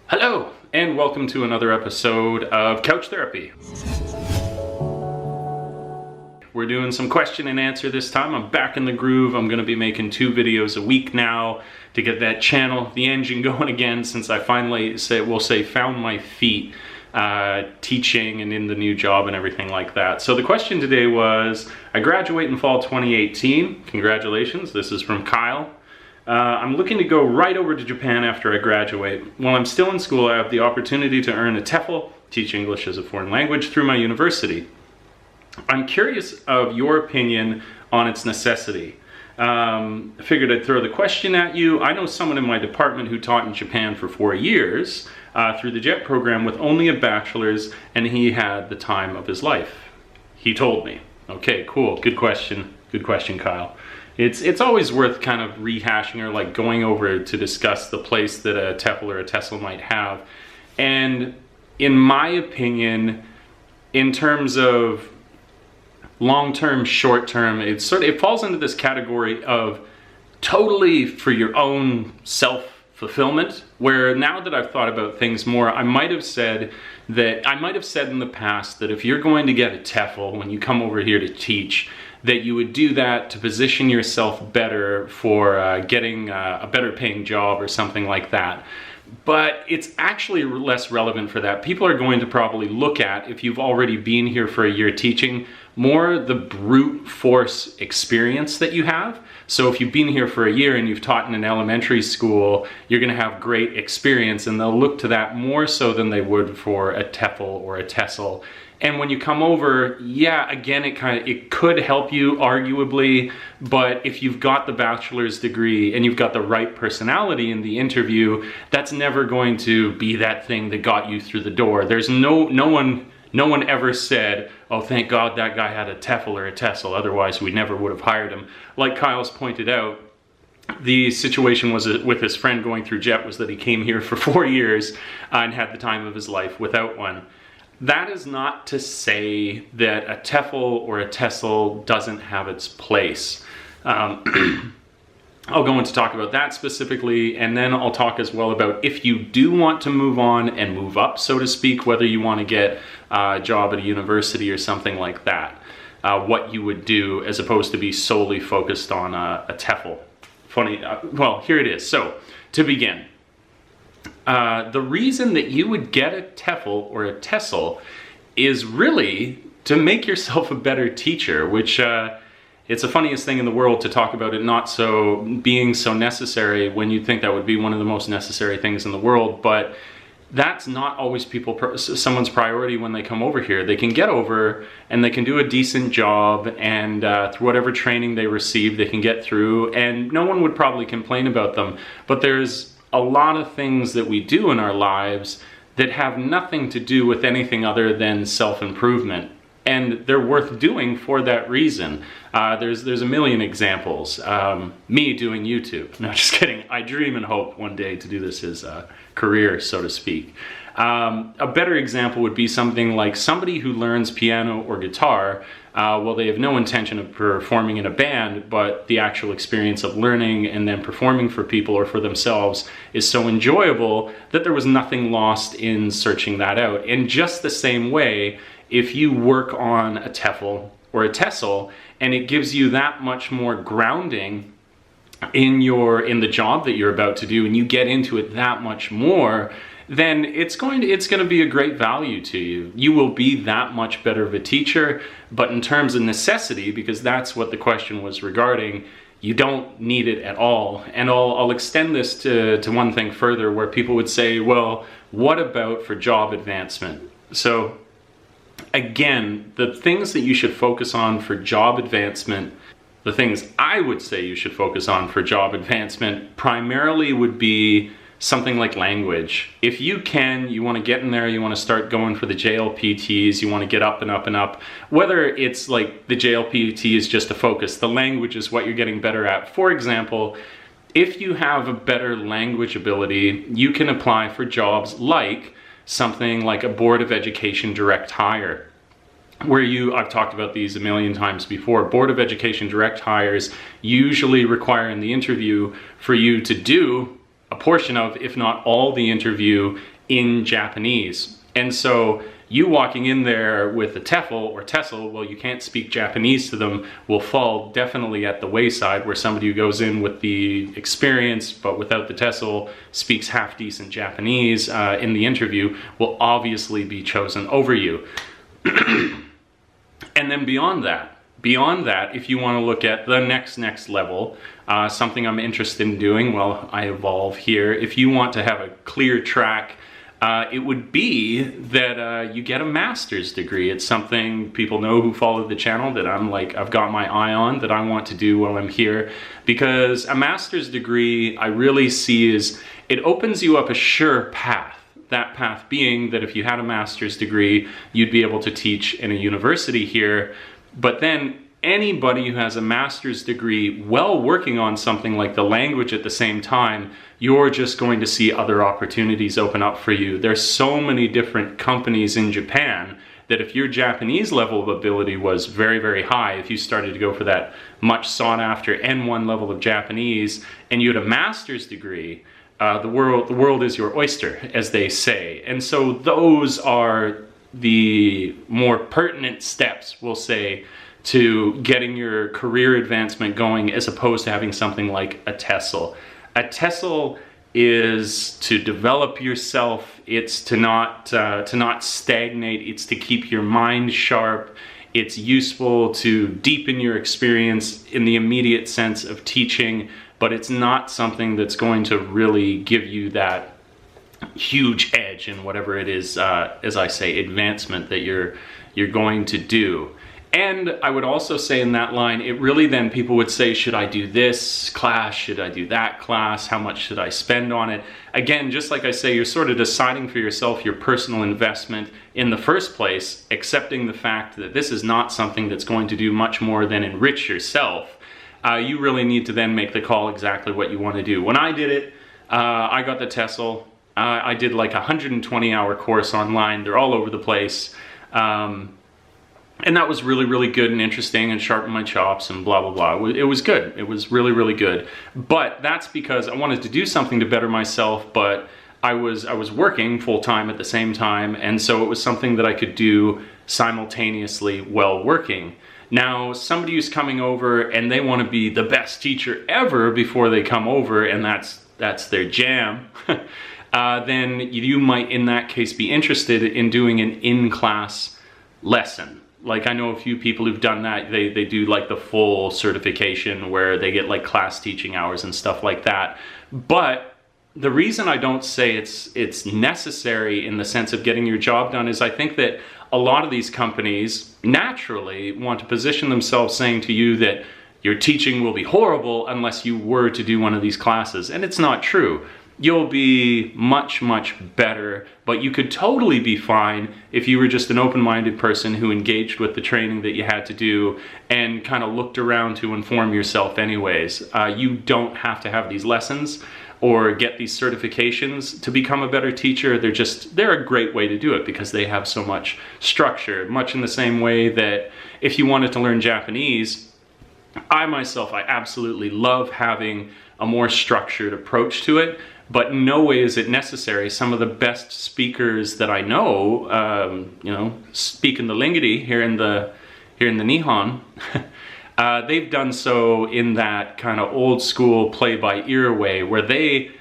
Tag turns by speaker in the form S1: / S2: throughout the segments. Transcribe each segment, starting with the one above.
S1: Hello, and welcome to another episode of Couch Therapy. We're doing some question and answer this time. I'm back in the groove. I'm going to be making 2 videos a week now to get that channel, the engine going again, since I finally found my feet teaching and in the new job and everything like that. So the question today was, I graduate in fall 2018. Congratulations. This is from Kyle. I'm looking to go right over to Japan after I graduate. While I'm still in school, I have the opportunity to earn a TEFL, teach English as a foreign language, through my university. I'm curious of your opinion on its necessity. I figured I'd throw the question at you. I know someone in my department who taught in Japan for 4 years through the JET program with only a bachelor's, and he had the time of his life. He told me. Okay, cool. Good question. Good question, Kyle. It's always worth kind of rehashing or like going over to discuss the place that a TEFL or a TESOL might have. And in my opinion, in terms of long-term, short-term, it falls into this category of totally for your own self-fulfillment, where now that I've thought about things more, I might have said in the past that if you're going to get a TEFL when you come over here to teach, that you would do that to position yourself better for getting a better paying job or something like that. But it's actually less relevant for that. People are going to probably look at, if you've already been here for a year teaching, more the brute force experience that you have. So if you've been here for a year and you've taught in an elementary school, you're going to have great experience, and they'll look to that more so than they would for a TEFL or a TESOL. And when you come over, yeah, again, it could help you arguably, but if you've got the bachelor's degree and you've got the right personality in the interview, that's never going to be that thing that got you through the door. There's no one ever said, oh, thank God that guy had a TEFL or a TESOL, otherwise we never would have hired him. Like Kyle's pointed out, the situation was with his friend going through JET was that he came here for 4 years and had the time of his life without one. That is not to say that a TEFL or a TESOL doesn't have its place. I'll go into talk about that specifically, and then I'll talk as well about if you do want to move on and move up, so to speak, whether you want to get a job at a university or something like that, what you would do as opposed to be solely focused on a TEFL. Well, here it is. So, to begin. The reason that you would get a TEFL or a TESOL is really to make yourself a better teacher, which it's the funniest thing in the world to talk about it not so being so necessary when you'd think that would be one of the most necessary things in the world, but that's not always someone's priority when they come over here. They can get over and they can do a decent job, and through whatever training they receive, they can get through, and no one would probably complain about them. But there's a lot of things that we do in our lives that have nothing to do with anything other than self-improvement, and they're worth doing for that reason. There's a million examples. Me doing YouTube. No, just kidding. I dream and hope one day to do this as a career, so to speak. A better example would be something like somebody who learns piano or guitar. Well, they have no intention of performing in a band, but the actual experience of learning and then performing for people or for themselves is so enjoyable that there was nothing lost in searching that out. In just the same way, if you work on a TEFL or a TESOL and it gives you that much more grounding in the job that you're about to do, and you get into it that much more, then it's going to be a great value to you. You will be that much better of a teacher, but in terms of necessity, because that's what the question was regarding, you don't need it at all. And I'll extend this to one thing further, where people would say, well, what about for job advancement? So again, the things that you should focus on for job advancement, the things I would say you should focus on for job advancement primarily would be something like language. If you want to get in there, you want to start going for the JLPTs, you want to get up and up and up, whether it's like the JLPT is just a focus, the language is what you're getting better at. For example, if you have a better language ability, you can apply for jobs like something like a Board of Education direct hire, where I've talked about these a million times before. Board of Education direct hires usually require in the interview for you to do a portion of, if not all the interview in Japanese. And so you walking in there with a TEFL or TESOL, well, you can't speak Japanese to them, will fall definitely at the wayside, where somebody who goes in with the experience but without the TESOL, speaks half decent Japanese in the interview, will obviously be chosen over you. And then beyond that, if you want to look at the next level, something I'm interested in doing while I evolve here, if you want to have a clear track, it would be that you get a master's degree. It's something people know who follow the channel that I've got my eye on, that I want to do while I'm here, because a master's degree I really see is, it opens you up a sure path. That path being that if you had a master's degree, you'd be able to teach in a university here. But then anybody who has a master's degree while working on something like the language at the same time, you're just going to see other opportunities open up for you. There's so many different companies in Japan that if your Japanese level of ability was very, very high, if you started to go for that much sought after N1 level of Japanese and you had a master's degree, the world is your oyster, as they say. And so those are the more pertinent steps, we'll say, to getting your career advancement going, as opposed to having something like a TESOL. A TESOL is to develop yourself. It's to not stagnate. It's to keep your mind sharp. It's useful to deepen your experience in the immediate sense of teaching, but it's not something that's going to really give you that huge edge in whatever it is, as I say, advancement that you're going to do. And I would also say in that line, it really then people would say, should I do this class? Should I do that class? How much should I spend on it? Again, just like I say, you're sort of deciding for yourself your personal investment in the first place, accepting the fact that this is not something that's going to do much more than enrich yourself. You really need to then make the call exactly what you want to do. When I did it, I got the TESOL. I did like a 120-hour course online. They're all over the place. And that was really, really good and interesting and sharpened my chops and blah, blah, blah. It was good. It was really, really good. But that's because I wanted to do something to better myself, but I was working full-time at the same time, and so it was something that I could do simultaneously while working. Now, somebody who's coming over and they want to be the best teacher ever before they come over, and that's their jam, then you might in that case be interested in doing an in-class lesson. Like, I know a few people who've done that. They do like the full certification where they get like class teaching hours and stuff like that. But the reason I don't say it's necessary in the sense of getting your job done is I think that a lot of these companies naturally want to position themselves saying to you that your teaching will be horrible unless you were to do one of these classes. And it's not true. You'll be much, much better, but you could totally be fine if you were just an open-minded person who engaged with the training that you had to do and kind of looked around to inform yourself anyways. You don't have to have these lessons or get these certifications to become a better teacher. They're a great way to do it because they have so much structure, much in the same way that if you wanted to learn Japanese, I absolutely love having a more structured approach to it, but in no way is it necessary. Some of the best speakers that I know, speaking the lingiri here in the Nihon, they've done so in that kind of old school play by ear way, where they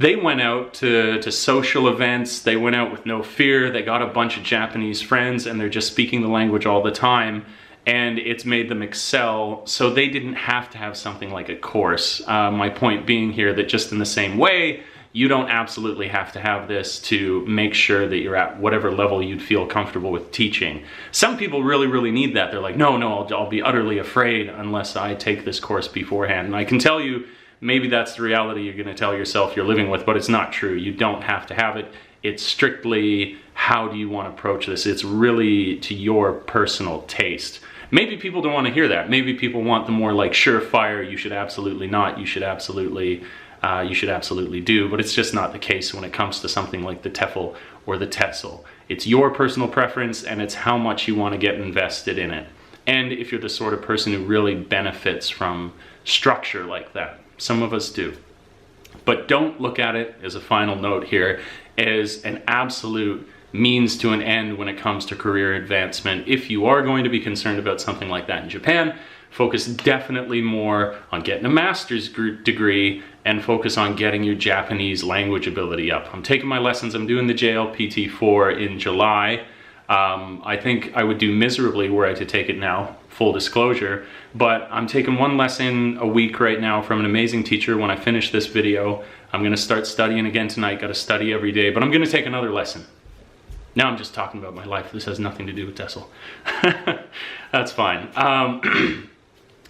S1: went out to social events, they went out with no fear, they got a bunch of Japanese friends, and they're just speaking the language all the time. And it's made them excel, so they didn't have to have something like a course. My point being here that just in the same way, you don't absolutely have to have this to make sure that you're at whatever level you'd feel comfortable with teaching. Some people really, really need that. They're like, no, I'll be utterly afraid unless I take this course beforehand. And I can tell you, maybe that's the reality you're gonna tell yourself you're living with, but it's not true. You don't have to have it. It's strictly, how do you want to approach this? It's really to your personal taste. Maybe people don't want to hear that. Maybe people want the more like surefire, you should absolutely not, you should absolutely do, but it's just not the case when it comes to something like the TEFL or the TESOL. It's your personal preference and it's how much you want to get invested in it. And if you're the sort of person who really benefits from structure like that, some of us do. But don't look at it, as a final note here, is an absolute means to an end when it comes to career advancement. If you are going to be concerned about something like that in Japan, focus definitely more on getting a master's degree and focus on getting your Japanese language ability up. I'm taking my lessons. I'm doing the JLPT4 in July. I think I would do miserably were I to take it now, full disclosure, but I'm taking one lesson a week right now from an amazing teacher. When I finish this video, I'm going to start studying again tonight. Got to study every day, but I'm going to take another lesson. Now I'm just talking about my life. This has nothing to do with TESOL. That's fine.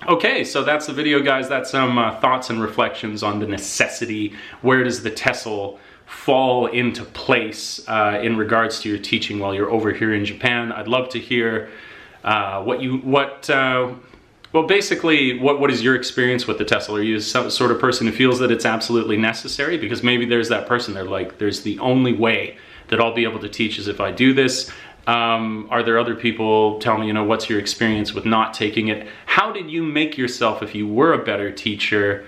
S1: Okay, so that's the video, guys. That's some thoughts and reflections on the necessity. Where does the TESOL fall into place in regards to your teaching while you're over here in Japan? I'd love to hear well, basically, what is your experience with the TESOL? Are you some sort of person who feels that it's absolutely necessary? Because maybe there's that person, they're like, there's the only way that I'll be able to teach is if I do this. Are there other people? Tell me, what's your experience with not taking it? How did you make yourself, if you were a better teacher,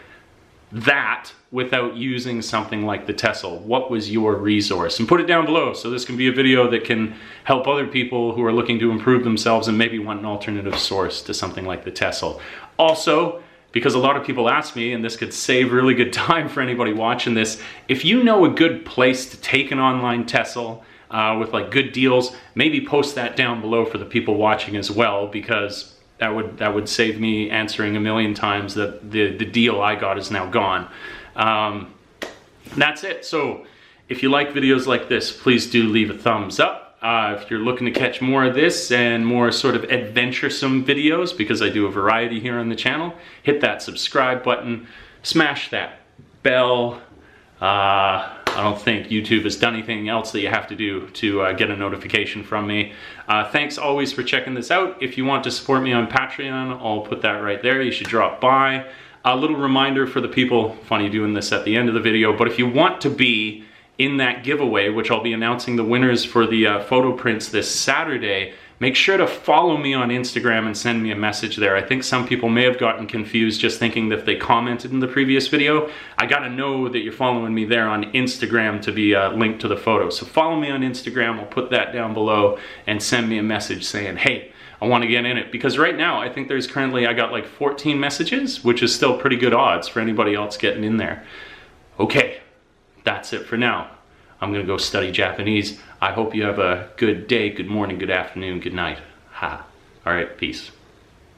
S1: that without using something like the TESOL? What was your resource? And put it down below, so this can be a video that can help other people who are looking to improve themselves and maybe want an alternative source to something like the TESOL. Also, because a lot of people ask me, and this could save really good time for anybody watching this, if you know a good place to take an online TESOL with like good deals, maybe post that down below for the people watching as well, because that would save me answering a million times that the deal I got is now gone. That's it. So if you like videos like this, please do leave a thumbs up. If you're looking to catch more of this and more sort of adventuresome videos, because I do a variety here on the channel, hit that subscribe button, smash that bell. I don't think YouTube has done anything else that you have to do to get a notification from me. Thanks always for checking this out. If you want to support me on Patreon, I'll put that right there. You should drop by. A little reminder for the people, funny doing this at the end of the video, but if you want to be in that giveaway, which I'll be announcing the winners for the photo prints this Saturday, make sure to follow me on Instagram and send me a message there. I think some people may have gotten confused just thinking that if they commented in the previous video. I gotta know that you're following me there on Instagram to be linked to the photo. So follow me on Instagram, I'll put that down below, and send me a message saying, hey, I want to get in it. Because right now, I think there's currently, I got like 14 messages, which is still pretty good odds for anybody else getting in there. Okay, that's it for now. I'm gonna go study Japanese. I hope you have a good day, good morning, good afternoon, good night. Ha. All right, peace.